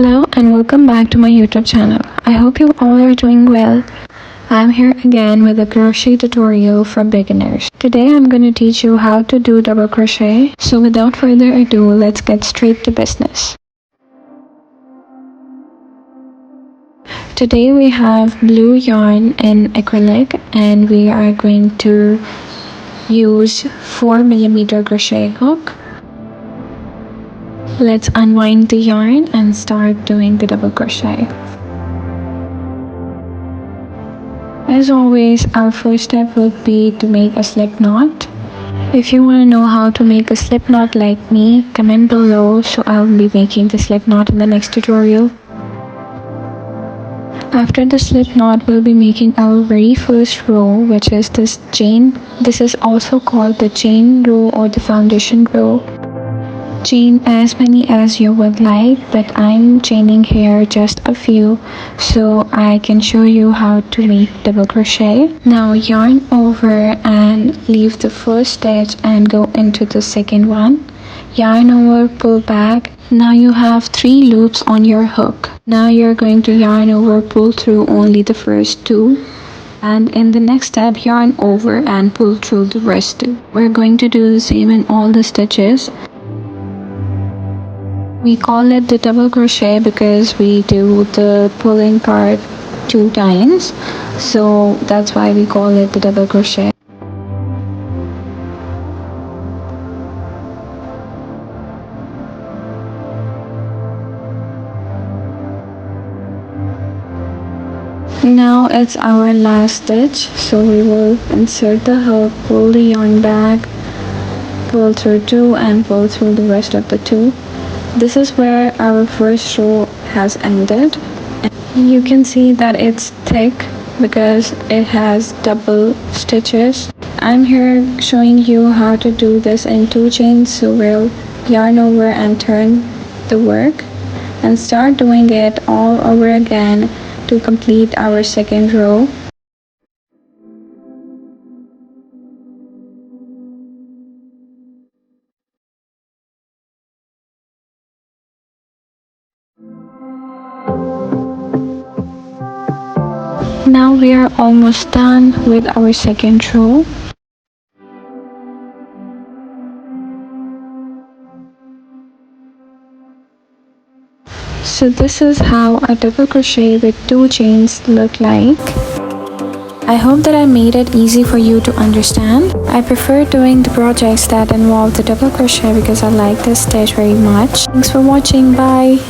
Hello and welcome back to my YouTube channel. I hope you all are doing well. I'm here again with a crochet tutorial for beginners. Today I'm going to teach you how to do double crochet. So without further ado, let's get straight to business. Today we have blue yarn in acrylic and we are going to use 4mm crochet hook. Let's unwind the yarn and start doing the double crochet. As always, our first step would be to make a slip knot. If you want to know how to make a slip knot like me, comment below so I'll be making the slip knot in the next tutorial. After the slip knot, we'll be making our very first row, which is this chain. This is also called the chain row or the foundation row. Chain as many as you would like, but I'm chaining here just a few so I can show you how to make double crochet. Now yarn over and leave the first stitch and go into the second one. Yarn over, pull back. Now you have 3 loops on your hook. Now you're going to yarn over, pull through only the first 2. And in the next step, yarn over and pull through the rest 2. We're going to do the same in all the stitches. We call it the double crochet because we do the pulling part 2 times, so that's why we call it the double crochet. Now it's our last stitch, so we will insert the hook, pull the yarn back, pull through 2 and pull through the rest of the 2. This is where our first row has ended. You can see that it's thick because it has double stitches. I'm here showing you how to do this in 2 chains, so we'll yarn over and turn the work and start doing it all over again to complete our second row. Now we are almost done with our second row. So this is how a double crochet with 2 chains look like. I hope that I made it easy for you to understand. I prefer doing the projects that involve the double crochet because I like this stitch very much. Thanks for watching. Bye.